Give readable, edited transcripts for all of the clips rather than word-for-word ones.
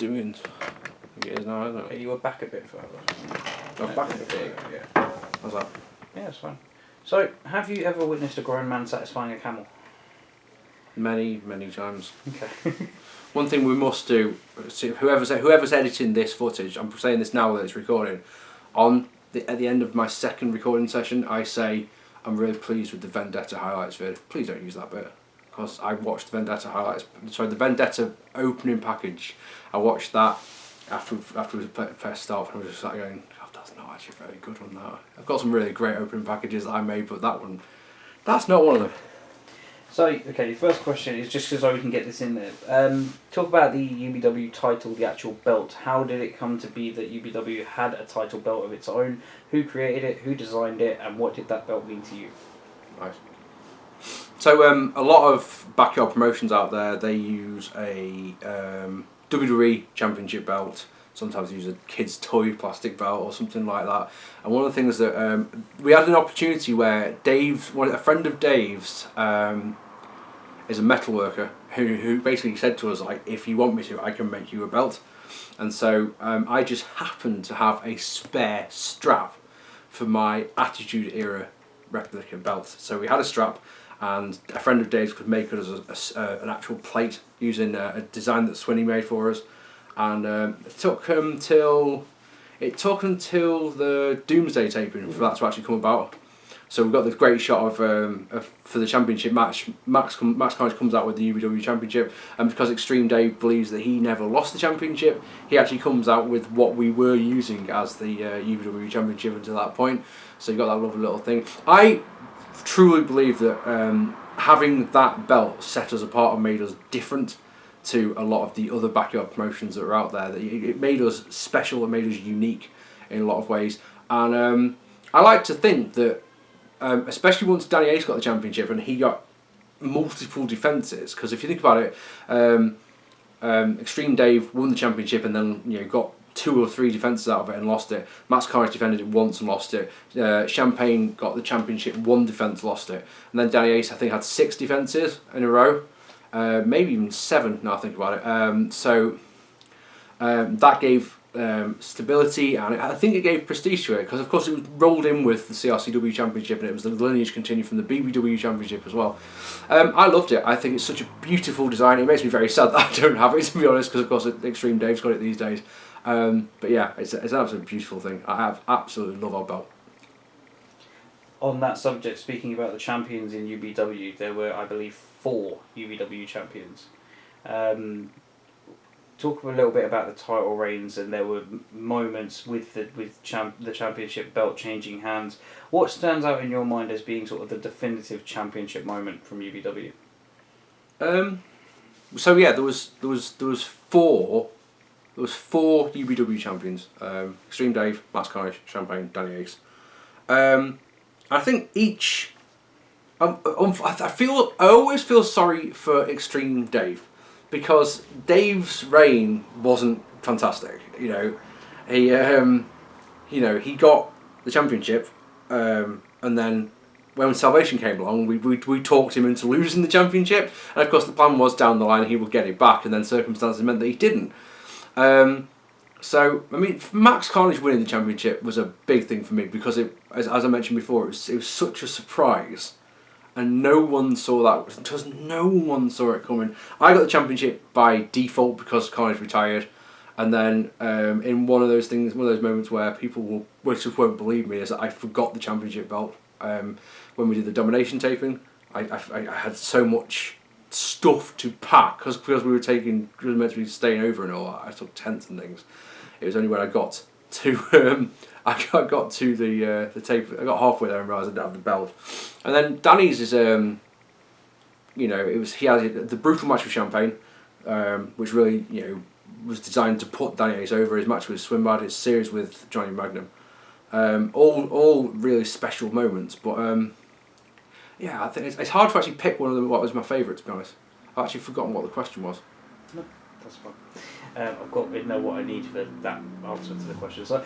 doing. I think it is now, isn't it? Okay, you were back a bit further. Oh, back a bit. There you go, yeah. How's that? Yeah, that's fine. So, have you ever witnessed a grown man satisfying a camel? Many, many times. Okay. One thing we must do, whoever's editing this footage, I'm saying this now that it's recording, at the end of my second recording session, I say, I'm really pleased with the Vendetta highlights vid. Please don't use that bit, because I watched the Vendetta highlights, the Vendetta opening package, I watched that after we pressed start, and I was just like going, oh, that's not actually very good on that. I've got some really great opening packages that I made, but that one, that's not one of them. So, okay, the first question is just so we can get this in there. Talk about the UBW title, the actual belt. How did it come to be that UBW had a title belt of its own? Who created it? Who designed it? And what did that belt mean to you? Nice. So, a lot of backyard promotions out there, they use a WWE Championship belt. Sometimes they use a kid's toy plastic belt or something like that. And one of the things that we had an opportunity where a friend of Dave's is a metal worker who basically said to us, like, if you want me to, I can make you a belt. And so I just happened to have a spare strap for my Attitude Era replica belt. So we had a strap, and a friend of Dave's could make us an actual plate using a design that Swinney made for us. And it took until the Doomsday taping for that to actually come about. So we've got this great shot of for the championship match. Max Carnage comes out with the UBW Championship, and because Extreme Dave believes that he never lost the championship, he actually comes out with what we were using as the UBW Championship until that point. So you've got that lovely little thing. I truly believe that having that belt set us apart and made us different to a lot of the other backyard promotions that are out there. That it made us special, it made us unique in a lot of ways. And I like to think that, especially once Danny Ace got the championship and he got multiple defences, because if you think about it, Extreme Dave won the championship and then got 2 or 3 defences out of it and lost it. Max Carnage defended it once and lost it. Champagne got the championship, 1 defence, lost it. And then Danny Ace, I think, had 6 defences in a row. Maybe even 7 now I think about it. So that gave stability, and I think it gave prestige to it, because of course it was rolled in with the CRCW Championship, and it was the lineage continued from the BBW Championship as well. I loved it. I think it's such a beautiful design. It makes me very sad that I don't have it, to be honest, because of course Extreme Dave's got it these days. But yeah, it's an absolutely beautiful thing. I absolutely love our belt. On that subject, speaking about the champions in UBW, there were, I believe, 4 UBW champions. Talk a little bit about the title reigns, and there were moments with the championship belt changing hands. What stands out in your mind as being sort of the definitive championship moment from UBW? So yeah, there was 4 UBW champions: Extreme Dave, Max Carnage, Champagne, Danny Ace. I think each. I always feel sorry for Extreme Dave, because Dave's reign wasn't fantastic. He got the championship, and then when Salvation came along, we talked him into losing the championship, and of course the plan was down the line he would get it back, and then circumstances meant that he didn't. So I mean, Max Carnage winning the championship was a big thing for me, because as I mentioned before, it was such a surprise. And no one saw that. Because no one saw it coming. I got the championship by default because Carnage retired, and then in one of those moments where people just won't believe me, is that I forgot the championship belt when we did the Domination taping. I had so much stuff to pack because we were meant to be staying over and all that. I took tents and things. It was only when I got to I got to the tape. I got halfway there and realised I didn't have the belt. And then Danny's is he had the brutal match with Champagne, which really was designed to put Danny Ace over. His match with Swimbad, his series with Johnny Magnum, all really special moments. But I think it's hard to actually pick one of them. What was my favourite, to be honest? I've actually forgotten what the question was. No, that's fine. I've got to know what I need for that answer to the question. So,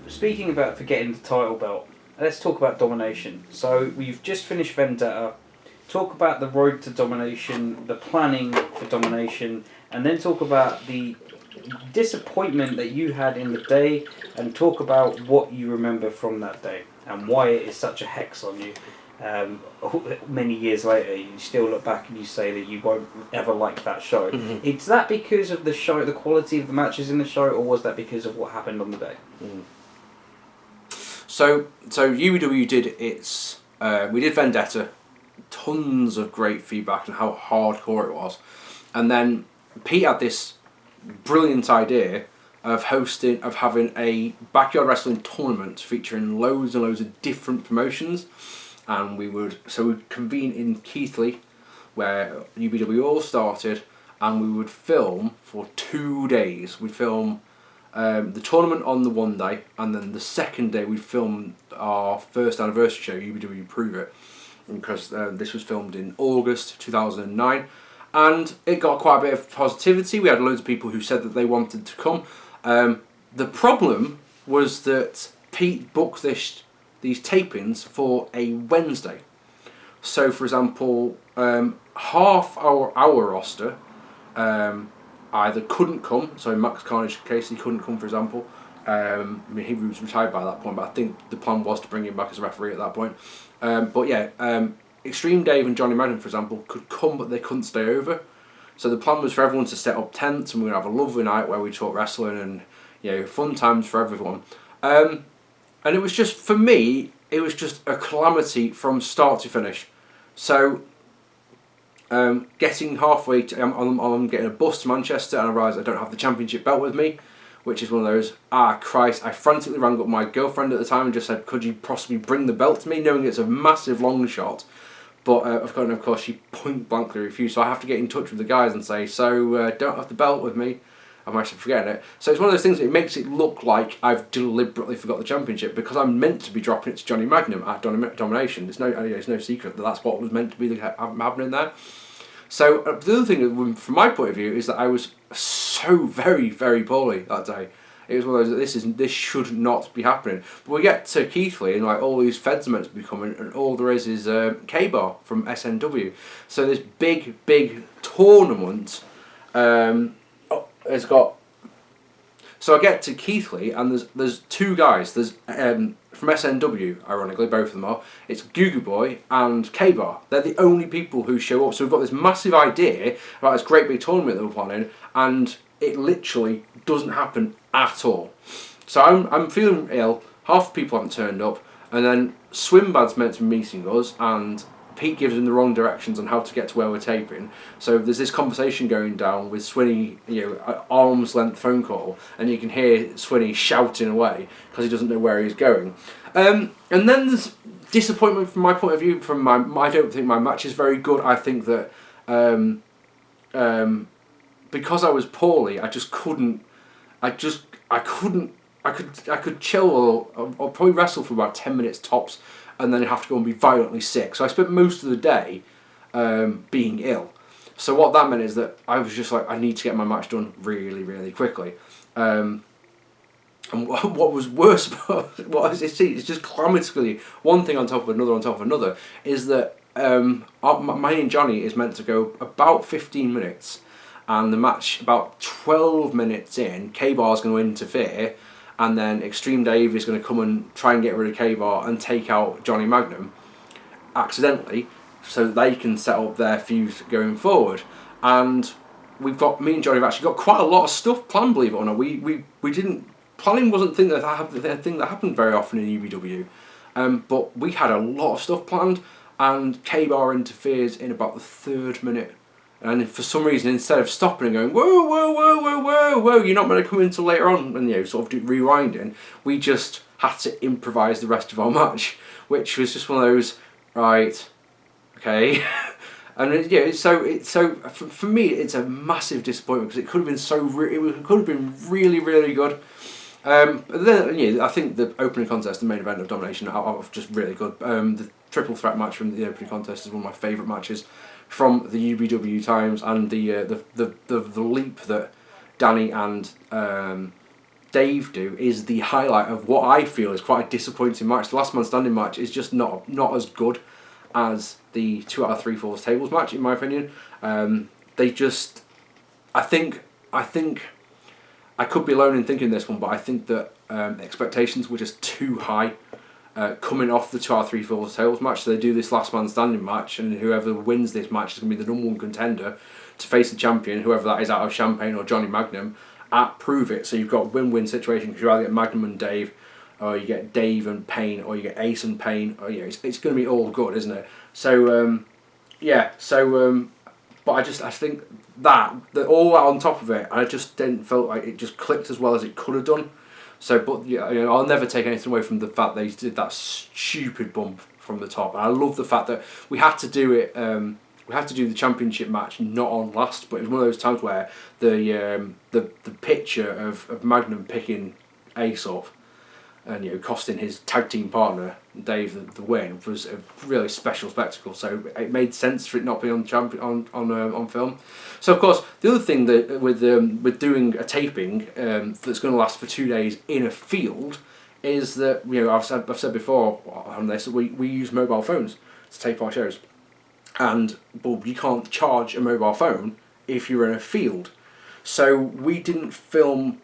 speaking about forgetting the title belt, let's talk about Domination. So, we've just finished Vendetta. Talk about the road to Domination, the planning for Domination, and then talk about the disappointment that you had in the day, and talk about what you remember from that day and why it is such a hex on you. Many years later, you still look back and you say that you won't ever like that show. Mhm. Is that because of the show, the quality of the matches in the show, or was that because of what happened on the day? So UEW did its. We did Vendetta, tons of great feedback on how hardcore it was, and then Pete had this brilliant idea of having a backyard wrestling tournament featuring loads and loads of different promotions, and we'd convene in Keighley, where UBW all started, and we would film for 2 days. We'd film the tournament on the one day, and then the second day we'd film our first anniversary show, UBW Prove It, because this was filmed in August 2009. And it got quite a bit of positivity. We had loads of people who said that they wanted to come. The problem was that Pete booked these tapings for a Wednesday. So, for example, half our roster either couldn't come. So, in Max Carnage case, he couldn't come, for example. I mean, he was retired by that point, but I think the plan was to bring him back as a referee at that point. But yeah, Extreme Dave and Johnny Madden, for example, could come, but they couldn't stay over. So the plan was for everyone to set up tents, and we were going to have a lovely night where we talk wrestling and fun times for everyone. And it was just, for me, it was just a calamity from start to finish. So getting halfway, I'm getting a bus to Manchester, and I realise I don't have the championship belt with me, which is one of those, Christ, I frantically rang up my girlfriend at the time and just said, could you possibly bring the belt to me, knowing it's a massive long shot. But of course, she point blankly refused. So I have to get in touch with the guys and say, don't have the belt with me. I'm actually forgetting it. So it's one of those things that it makes it look like I've deliberately forgot the championship, because I'm meant to be dropping it to Johnny Magnum at Domination. It's no secret that that's what was meant to be happening there. So the other thing, from my point of view, is that I was so very, very poorly that day. It was one of those, this should not be happening. But we get to Keighley, and all these feds are meant to be coming, and all there is K-Bar from SNW. So this big tournament has got. So I get to Keighley, and there's two guys. There's from SNW, ironically, both of them are. It's Goo Boy and K-Bar. They're the only people who show up. So we've got this massive idea about this great big tournament that we're planning, and it literally doesn't happen at all. So I'm feeling ill. Half the people haven't turned up, and then Swimbad's meant to be meeting us, and Pete gives him the wrong directions on how to get to where we're taping. So there's this conversation going down with Swinney, arm's length phone call, and you can hear Swinney shouting away because he doesn't know where he's going. And then there's disappointment from my point of view. I don't think my match is very good. I think that because I was poorly, I could chill or probably wrestle for about 10 minutes tops, and then have to go and be violently sick. So I spent most of the day being ill. So what that meant is that I was just like, I need to get my match done really, really quickly. And what was worse, it's just calamitiously one thing on top of another, is that my and Johnny is meant to go about 15 minutes, and the match about 12 minutes in, K-Bar's going to interfere, and then Extreme Dave is going to come and try and get rid of K-Bar and take out Johnny Magnum accidentally, so that they can set up their feud going forward. And me and Johnny have actually got quite a lot of stuff planned, believe it or not. We didn't, planning wasn't the thing that happened very often in UBW, but we had a lot of stuff planned, and K-Bar interferes in about the 3rd minute. And for some reason, instead of stopping and going, whoa, whoa, whoa, whoa, whoa, whoa, you're not going to come in until later on, and sort of rewinding, we just had to improvise the rest of our match, which was just one of those, right, okay. And so for me, it's a massive disappointment, because it could have been it could have been really, really good. But then I think the opening contest, the main event of Domination, are just really good. The triple threat match from the opening contest is one of my favourite matches from the UBW times, and the leap that Danny and Dave do is the highlight of what I feel is quite a disappointing match. The last man standing match is just not as good as the 2 out of 3 falls tables match, in my opinion. I think I could be alone in thinking this one, but I think that expectations were just too high coming off the 2 out of 3 falls tables match. So they do this last man standing match, and whoever wins this match is going to be the number 1 contender to face the champion, whoever that is, out of Champagne or Johnny Magnum, at Prove It. So you've got a win-win situation because you either get Magnum and Dave, or you get Dave and Payne, or you get Ace and Payne. Or, it's going to be all good, isn't it? So but I think that all on top of it, I just didn't feel like it just clicked as well as it could have done. So, but I'll never take anything away from the fact they did that stupid bump from the top. And I love the fact that we had to do it. We had to do the championship match not on last, but it was one of those times where the picture of Magnum picking Ace up and costing his tag team partner Dave the win was a really special spectacle. So it made sense for it not being on film. So of course the other thing that with doing a taping that's going to last for 2 days in a field is that I've said before on this that we use mobile phones to tape our shows, and you can't charge a mobile phone if you're in a field. So we didn't film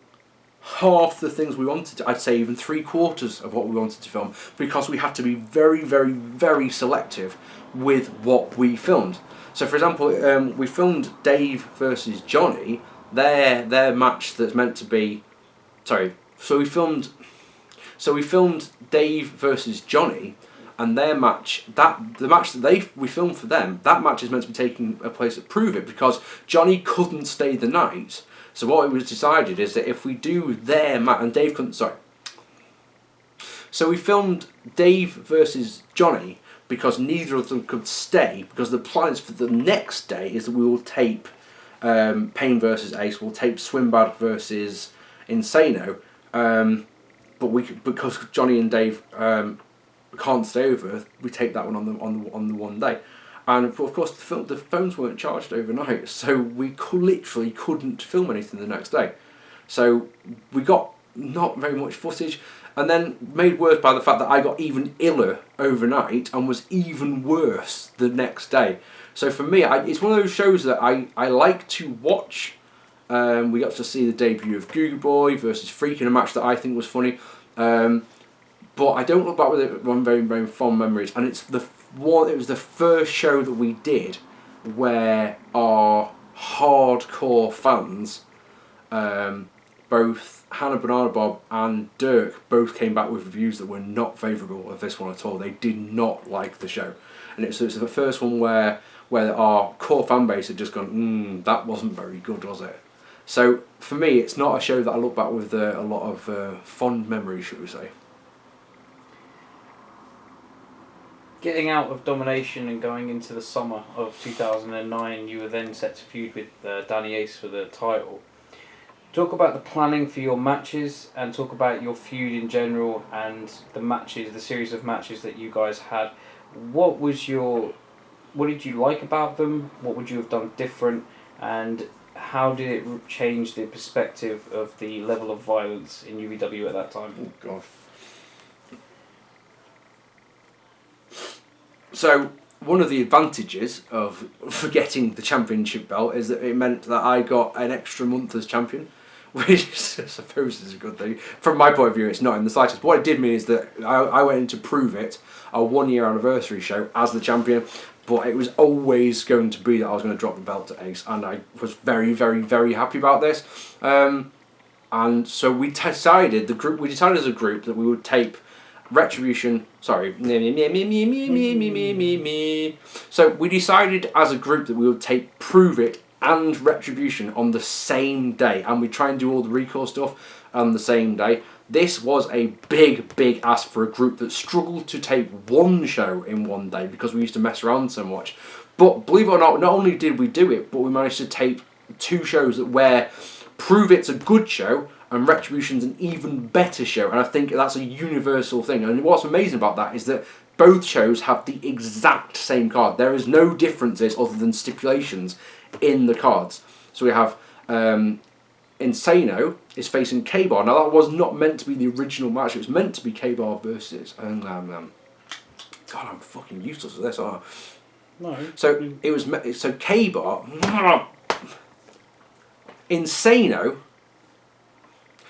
half the things we wanted to, I'd say even 3/4 of what we wanted to film, because we had to be very, very, very selective with what we filmed. So for example, we filmed Dave versus Johnny, their match that's meant to be, so we filmed Dave versus Johnny, and their match, the match that we filmed for them, that match is meant to be taking place at Prove It, because Johnny couldn't stay the night. So what it was decided is that if we do their match, and Dave couldn't, so we filmed Dave versus Johnny because neither of them could stay, because the plans for the next day is that we will tape Payne versus Ace, we'll tape Swimbad versus Insano, but because Johnny and Dave can't stay over, we tape that one on the one day. And of course, the phones weren't charged overnight, so we literally couldn't film anything the next day. So we got not very much footage, and then made worse by the fact that I got even iller overnight and was even worse the next day. So for me, it's one of those shows that I like to watch. We got to see the debut of Google Boy versus Freak in a match that I think was funny. But I don't look back with it one very, very fond memories, and it was the first show that we did where our hardcore fans, both Hannah Banana Bob and Dirk, both came back with reviews that were not favourable of this one at all. They did not like the show, and it's the first one where our core fan base had just gone, that wasn't very good, was it? So for me, it's not a show that I look back with a lot of fond memories, should we say. Getting out of Domination and going into the summer of 2009, you were then set to feud with Danny Ace for the title. Talk about the planning for your matches, and talk about your feud in general and the series of matches that you guys had. What did you like about them? What would you have done different? And how did it change the perspective of the level of violence in UEW at that time? Oh gosh. So one of the advantages of getting the championship belt is that it meant that I got an extra month as champion, which I suppose is a good thing. From my point of view, it's not in the slightest. But what it did mean is that I went in to Prove It, a 1-year anniversary show, as the champion, but it was always going to be that I was going to drop the belt to Ace, and I was very, very, very happy about this. And so we decided as a group that we would tape Retribution, So we decided as a group that we would take Prove It and Retribution on the same day, and we try and do all the Recall stuff on the same day. This was a big, big ask for a group that struggled to tape one show in one day because we used to mess around so much. But believe it or not only did we do it, but we managed to tape 2 shows where Prove It's a good show and Retribution's an even better show, and I think that's a universal thing. And what's amazing about that is that both shows have the exact same card. There is no differences other than stipulations in the cards. So we have Insano is facing K-Bar. Now that was not meant to be the original match. It was meant to be K-Bar versus God, I'm fucking useless at this, aren't I? No. So it was K-Bar, Insano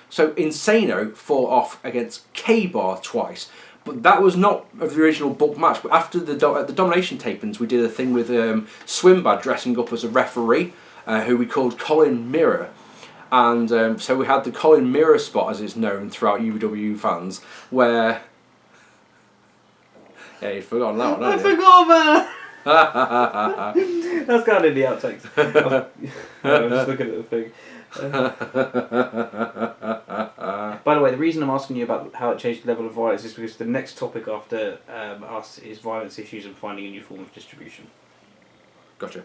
So Insano fought off against K-Bar twice. But that was not of the original book match. But after the Domination tapings, we did a thing with Swimbad dressing up as a referee, who we called Colin Mirror. And so we had the Colin Mirror spot, as it's known throughout UBW fans, where... Yeah, you've forgotten that one, haven't you? I forgot, man! That's kind of in the outtakes. I'm just looking at the thing. By the way, the reason I'm asking you about how it changed the level of violence is because the next topic after us is violence issues and finding a new form of distribution. Gotcha.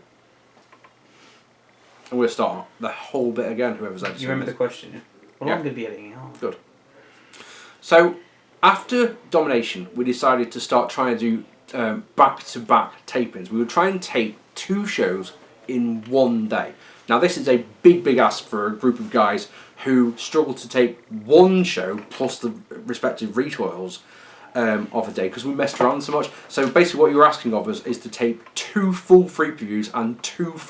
And we'll start the whole bit again, whoever's editing. You remember the question, yeah? Well, Yeah. I'm going to be editing it out. Good. So, after Domination, we decided to start trying to do back-to-back tapings. We would try and tape 2 shows in one day. Now, this is a big ask for a group of guys who struggle to tape 1 show plus the respective recoils of a day because we messed around so much. So basically what you're asking of us is to tape 2 full free previews and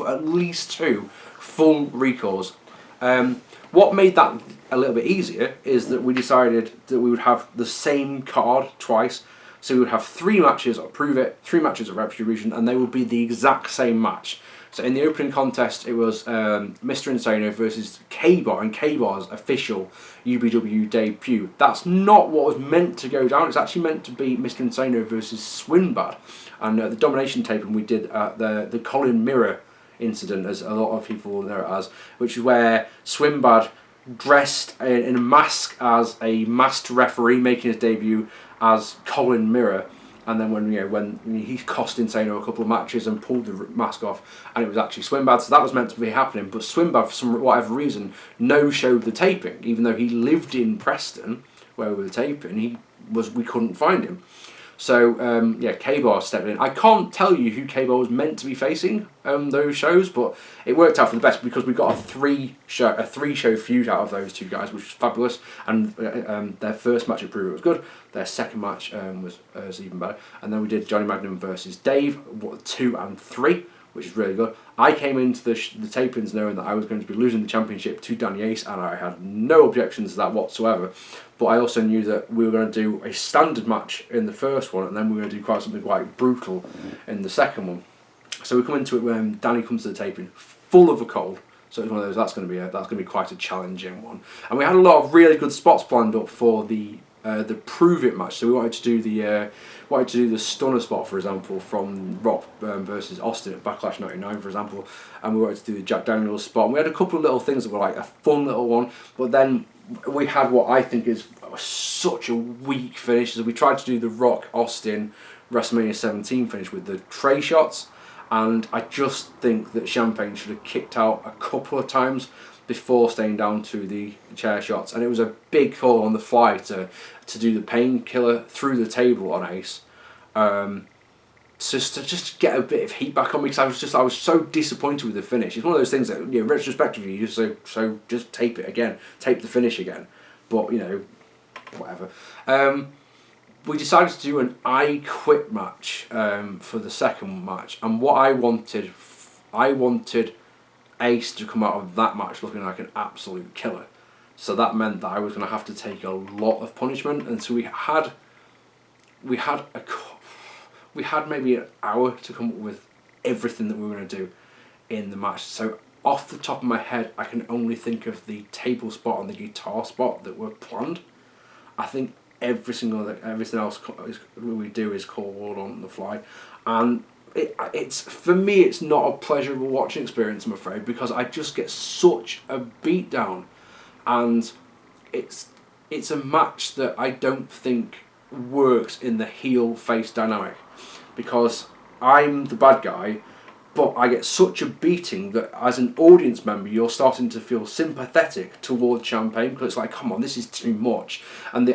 at least 2 full recoils. What made that a little bit easier is that we decided that we would have the same card twice. So we would have 3 matches at Prove It, 3 matches at Retribution, and they would be the exact same match. So in the opening contest, it was Mr. Insano versus K-Bar, and K-Bar's official UBW debut. That's not what was meant to go down. It's actually meant to be Mr. Insano versus Swinbad. And the Domination taping we did the Colin Mirror incident, as a lot of people will know it as, which is where Swinbad dressed in a mask as a masked referee making his debut as Colin Mirror. And then when he cost Insano a couple of matches and pulled the mask off, and it was actually Swinbad, so that was meant to be happening. But Swinbad, for whatever reason, no-showed the taping, even though he lived in Preston, where we were taping. We couldn't find him. So K-Bar stepped in. I can't tell you who K-Bar was meant to be facing those shows, but it worked out for the best because we got a three show feud out of those 2 guys, which was fabulous. And their first match at Prove It was good. Their second match was even better. And then we did Johnny Magnum versus Dave, 2 and 3, which is really good. I came into the tapings knowing that I was going to be losing the championship to Danny Ace, and I had no objections to that whatsoever. But I also knew that we were going to do a standard match in the first one, and then we were going to do something quite brutal in the second one. So we come into it when Danny comes to the taping, full of a cold. So it's one of those. That's going to be quite a challenging one. And we had a lot of really good spots planned up for the Prove It match. So we wanted to do the stunner spot, for example, from Rock versus Austin at Backlash '99, for example, and we wanted to do the Jack Daniels spot. And we had a couple of little things that were like a fun little one, but then we had what I think is such a weak finish. So we tried to do the Rock Austin WrestleMania 17 finish with the tray shots, and I just think that Champagne should have kicked out a couple of times before staying down to the chair shots, and it was a big call on the fly to do the painkiller through the table on Ace, just to get a bit of heat back on me, because I was so disappointed with the finish. It's one of those things that retrospectively you just tape it again, tape the finish again, but whatever. We decided to do an I Quit match for the second match, and what I wanted Ace to come out of that match looking like an absolute killer. So that meant that I was going to have to take a lot of punishment, and so we had maybe an hour to come up with everything that we were going to do in the match. So off the top of my head, I can only think of the table spot and the guitar spot that were planned. I think everything else we do is called on the fly, and for me it's not a pleasurable watching experience, I'm afraid, because I just get such a beat down, and it's a match that I don't think works in the heel face dynamic, because I'm the bad guy, but I get such a beating that as an audience member you're starting to feel sympathetic towards Champagne, because it's like, come on, this is too much. And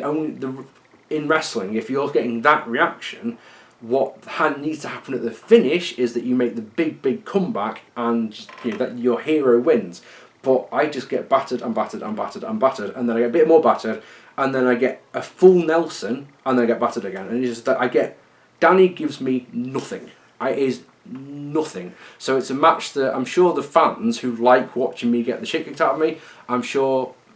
in wrestling, if you're getting that reaction, what needs to happen at the finish is that you make the big comeback, and that your hero wins. But I just get battered and battered and battered and battered, and then I get a bit more battered, and then I get a full Nelson, and then I get battered again. And it's just that Danny gives me nothing. It is nothing. So it's a match that I'm sure the fans who like watching me get the shit kicked out of me, I'm sure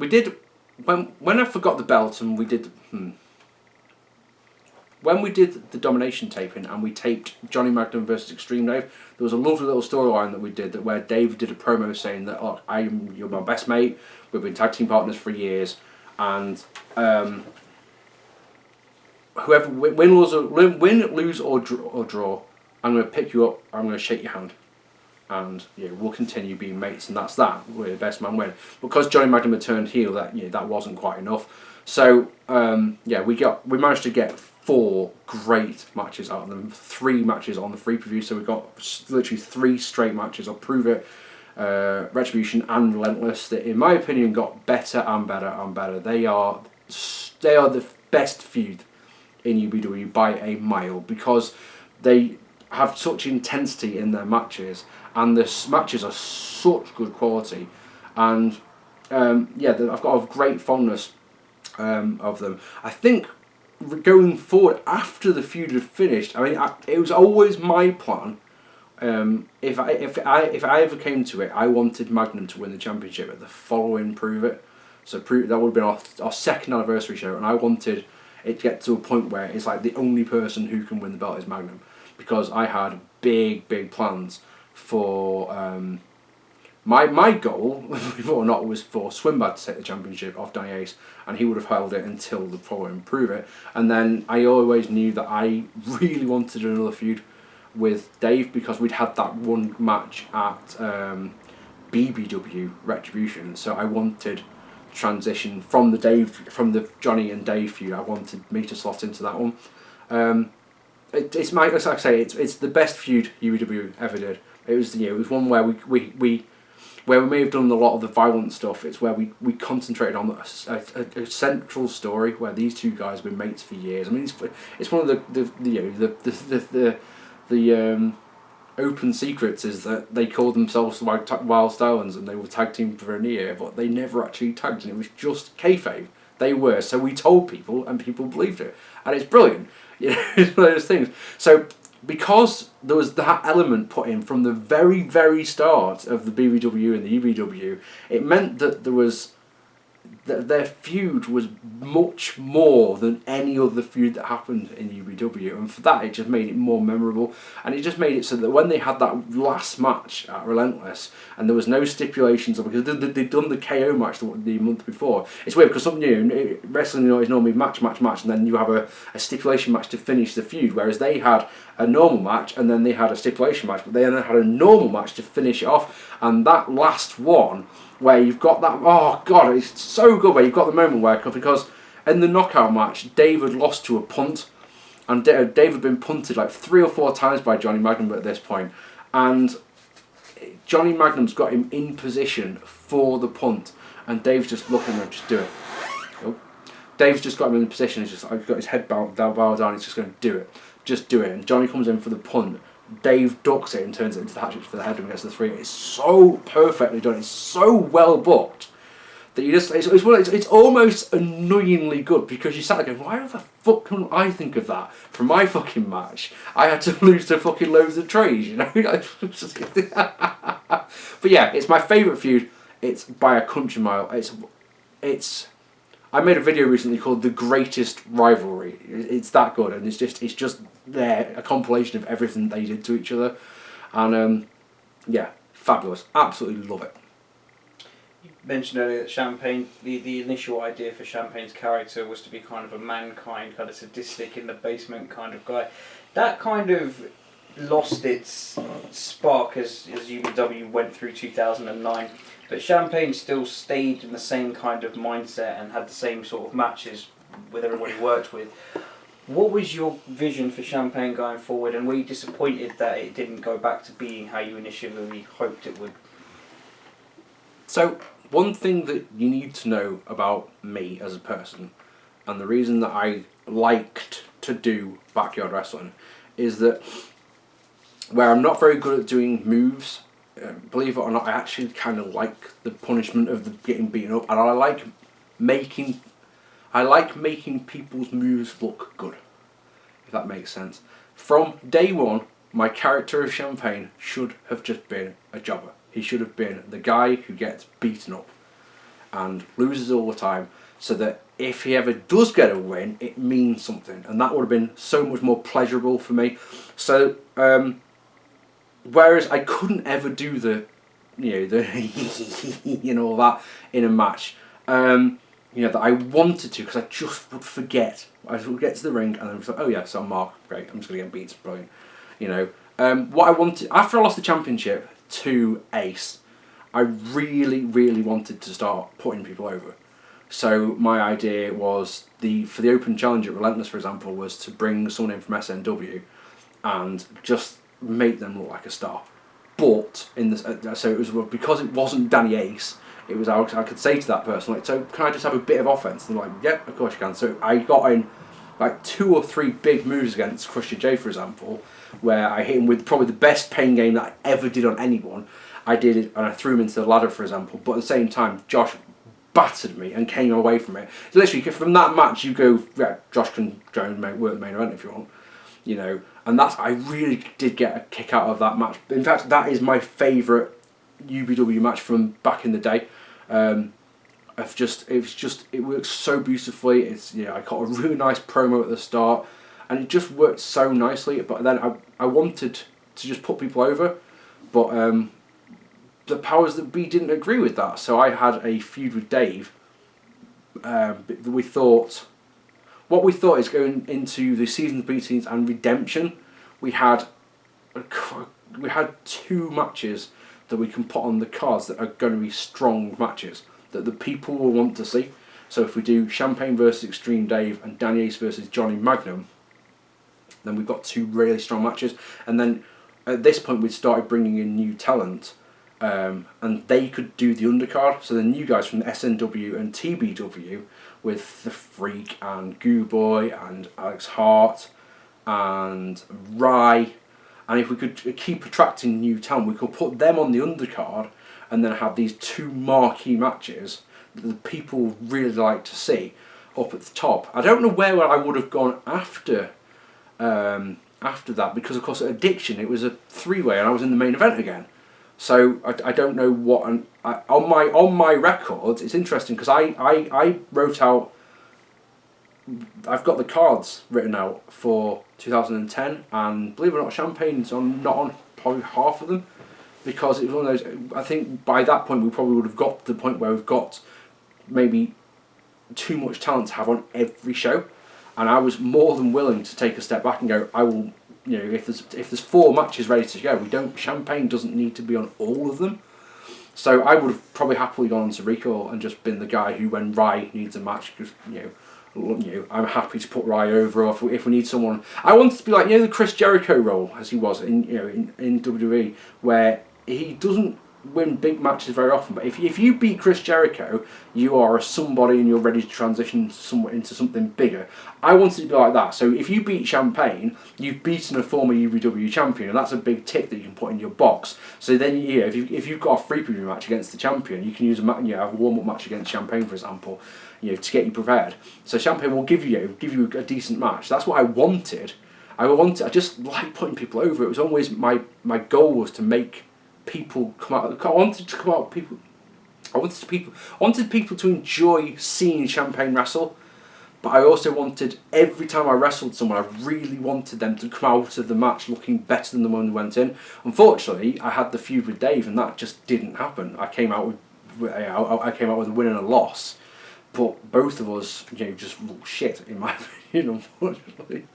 we did when I forgot the belt and we did. When we did the domination taping and we taped Johnny Magnum versus Extreme Dave, there was a lovely little storyline that we did where Dave did a promo saying that, "Oh, you're my best mate. We've been tag team partners for years, and whoever win, lose or draw, I'm going to pick you up. I'm going to shake your hand, and we'll continue being mates, and that's that. We're the best man win." Because Johnny Magnum had turned heel, that wasn't quite enough. So we managed to get 4 great matches out of them. 3 matches on the free preview, so we got literally 3 straight matches. I'll prove it. Retribution and Relentless, that in my opinion got better and better and better. They are the best feud in UBW by a mile, because they have such intensity in their matches, and the matches are such good quality, and I've got a great fondness of them. I think going forward after the feud had finished, I mean, it was always my plan. If I ever came to it, I wanted Magnum to win the championship at the following Prove It. So that would have been our second anniversary show, and I wanted it to get to a point where it's like the only person who can win the belt is Magnum, because I had big plans for my goal, believe it or not, was for Swimbad to take the championship off Danny Ace, and he would have held it until the following Prove It. And then I always knew that I really wanted another feud with Dave, because we'd had that one match at BBW Retribution, so I wanted transition from the Johnny and Dave feud. I wanted me to slot into that one. It's like I say, it's the best feud UEW ever did. It was one where we may have done a lot of the violent stuff. It's where we concentrated on a central story where these two guys have been mates for years. I mean, it's one of the open secrets is that they called themselves Wild Stallions, and they were tag team for a year, but they never actually tagged, and it was just kayfabe. They were, so we told people, and people believed it, and it's brilliant. It's one of those things. So because there was that element put in from the very start of the BBW and the UBW, it meant that their feud was much more than any other feud that happened in UBW, and for that it just made it more memorable, and it just made it so that when they had that last match at Relentless, and there was no stipulations, because they'd done the KO match the month before. It's weird because wrestling is normally match, and then you have a stipulation match to finish the feud, whereas they had a normal match and then they had a stipulation match, but they then had a normal match to finish it off, and that last one where you've got that, oh god, it's so good, where you've got the moment where, because in the knockout match, Dave had lost to a punt, and Dave had been punted like 3 or 4 times by Johnny Magnum at this point, and Johnny Magnum's got him in position for the punt, and Dave's just looking at him, just do it. Oh. Dave's just got him in position, he's got his head bowed down, he's just going to do it. Just do it, and Johnny comes in for the punt. Dave ducks it and turns it into the hatchet for the head and gets the 3. It's so perfectly done. It's so well booked that you just it's almost annoyingly good, because you sat there going, why the fuck can I think of that for my fucking match? I had to lose to fucking loads of trays, you know. But yeah, it's my favourite feud. It's by a country mile. It's. I made a video recently called "The Greatest Rivalry." It's that good, and it's just there, a compilation of everything they did to each other, and fabulous. Absolutely love it. You mentioned earlier that Champagne, the initial idea for Champagne's character was to be kind of a mankind, kind of sadistic, in the basement kind of guy. That kind of lost its spark as UBW went through 2009. But Champagne still stayed in the same kind of mindset and had the same sort of matches with everyone he worked with. What was your vision for Champagne going forward, and were you disappointed that it didn't go back to being how you initially hoped it would? So, one thing that you need to know about me as a person, and the reason that I liked to do backyard wrestling, is that where I'm not very good at doing moves, believe it or not, I actually kind of like the punishment of the getting beaten up, and I like making people's moves look good, if that makes sense. From day one, my character of Champagne should have just been a jobber. He should have been the guy who gets beaten up. and loses all the time, so that if he ever does get a win, it means something, and that would have been so much more pleasurable for me. So whereas I couldn't ever do the all that in a match, that I wanted to, because I just would forget. I would get to the ring and I was like, oh yeah, so I'm Mark, great, I'm just gonna get beat, brilliant. What I wanted after I lost the championship to Ace, I really, really wanted to start putting people over. So my idea was for the Open Challenge at Relentless, for example, was to bring someone in from SNW and just make them look like a star. But so it was, because it wasn't Danny Ace. It was, I could say to that person, like, so can I just have a bit of offense? And they're like, yep, of course you can. So I got in like 2 or 3 big moves against Crusher J, for example, where I hit him with probably the best pain game that I ever did on anyone. I did it and I threw him into the ladder, for example. But at the same time, Josh battered me and came away from it. Literally, from that match, you go, yeah, Josh can go and work the main event if you want, And I really did get a kick out of that match. In fact, that is my favourite UBW match from back in the day. It works so beautifully. I got a really nice promo at the start, and it just worked so nicely. But then I wanted to just put people over, but the powers that be didn't agree with that. So I had a feud with Dave. What we thought is going into the season beatings and redemption, we had 2 matches that we can put on the cards that are going to be strong matches that the people will want to see. So if we do Champagne versus Extreme Dave and Danny Ace versus Johnny Magnum, then we've got 2 really strong matches. And then at this point we'd started bringing in new talent, and they could do the undercard. So the new guys from the SNW and TBW, with The Freak and Goo Boy and Alex Hart and Rye. And if we could keep attracting new talent, we could put them on the undercard and then have these 2 marquee matches that the people really like to see up at the top. I don't know where I would have gone after that, because of course at Addiction it was a 3-way and I was in the main event again. So I don't know what. On my records, it's interesting because I wrote out. I've got the cards written out for 2010, and believe it or not, Champagne's not on probably half of them, because it was one of those. I think by that point we probably would have got to the point where we've got maybe too much talent to have on every show, and I was more than willing to take a step back and go, I will. If there's 4 matches ready to go, Champagne doesn't need to be on all of them. So I would have probably happily gone on to Rico and just been the guy who, when Rye needs a match, just I'm happy to put Rye over. Or if we need someone, I wanted to be like the Chris Jericho role as he was in WWE, where he doesn't win big matches very often, but if you beat Chris Jericho, you are somebody and you're ready to transition into something bigger. I wanted to be like that. So if you beat Champagne, you've beaten a former UBW champion, and that's a big tick that you can put in your box. So then if you've got a free preview match against the champion, you can use have a warm-up match against Champagne, for example, to get you prepared. So Champagne will give you a decent match. That's what I wanted. I just like putting people over. It was always my goal was to make people come out. I wanted people to enjoy seeing Champagne wrestle, but I also wanted, every time I wrestled someone, I really wanted them to come out of the match looking better than the one they went in. Unfortunately, I had the feud with Dave, and that just didn't happen. I came out with a win and a loss, but both of us, just looked shit in my opinion, unfortunately.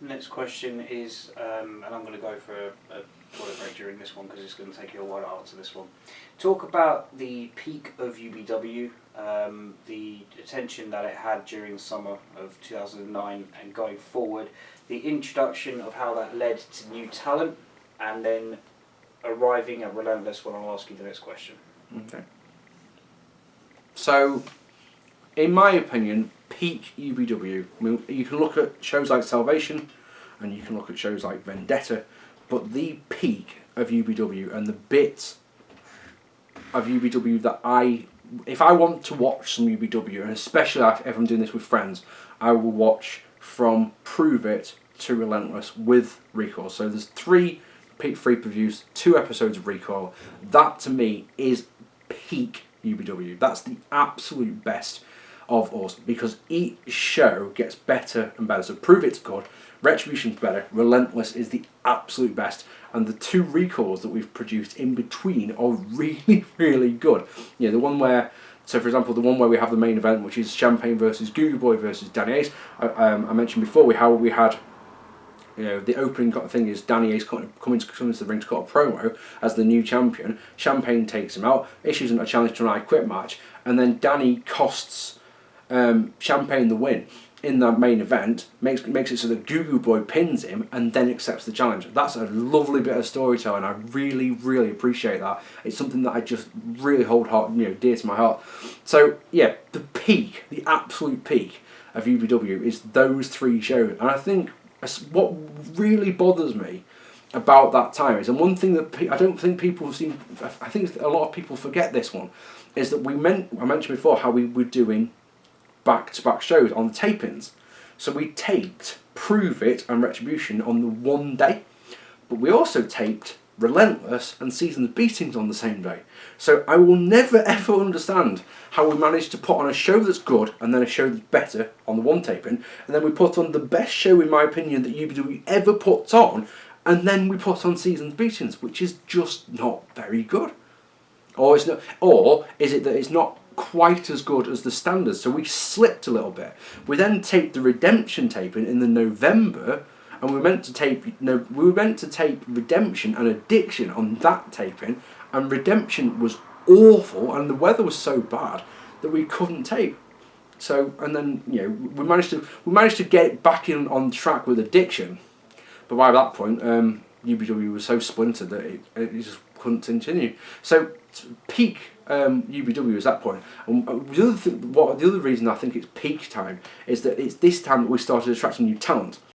Next question is, and I'm going to go for a toilet break during this one because it's going to take you a while to answer this one. Talk about the peak of UBW, the attention that it had during the summer of 2009 and going forward, the introduction of how that led to new talent, and then arriving at Relentless when I'll ask you the next question. Okay. So, in my opinion, peak UBW. I mean, you can look at shows like Salvation, and you can look at shows like Vendetta, but the peak of UBW and the bits of UBW that if I want to watch some UBW, and especially if I'm doing this with friends, I will watch from Prove It to Relentless with Recoil. So there's 3 peak free previews, 2 episodes of Recoil. That to me is peak UBW. That's the absolute best of awesome, because each show gets better and better. So Prove It's good, Retribution's better, Relentless is the absolute best, and the 2 recalls that we've produced in between are really, really good. You know, the one where, so for example, the one where we have the main event, which is Champagne versus Goo Boy versus Danny Ace. I mentioned before we had, you know, the opening thing is Danny Ace coming to the ring to cut a promo as the new champion. Champagne takes him out, issues a challenge to an I Quit match, and then Danny costs Champagne the win in that main event, makes it so that Goo Goo Boy pins him and then accepts the challenge. That's a lovely bit of storytelling. I really, really appreciate that. It's something that I just really hold dear to my heart. So yeah, the peak, the absolute peak of UBW is those 3 shows, and I think what really bothers me about that time is, and one thing that I don't think people seem, I think a lot of people forget this one, is that I mentioned before how we were doing back-to-back shows on the tapings. So we taped Prove It and Retribution on the one day, but we also taped Relentless and Seasons Beatings on the same day. So I will never ever understand how we managed to put on a show that's good and then a show that's better on the one taping, and then we put on the best show, in my opinion, that UBW ever puts on, and then we put on Seasons Beatings, which is just not very good. Or is it that it's not quite as good as the standards? So we slipped a little bit. We then taped the Redemption taping in the November, and we were meant to tape Redemption and Addiction on that taping, and Redemption was awful, and the weather was so bad that we couldn't tape. So, and then we managed to get back on track with Addiction, but by that point, UBW was so splintered that it just couldn't continue. So peak UBW is that point. And the other reason I think it's peak time is that it's this time that we started attracting new talent.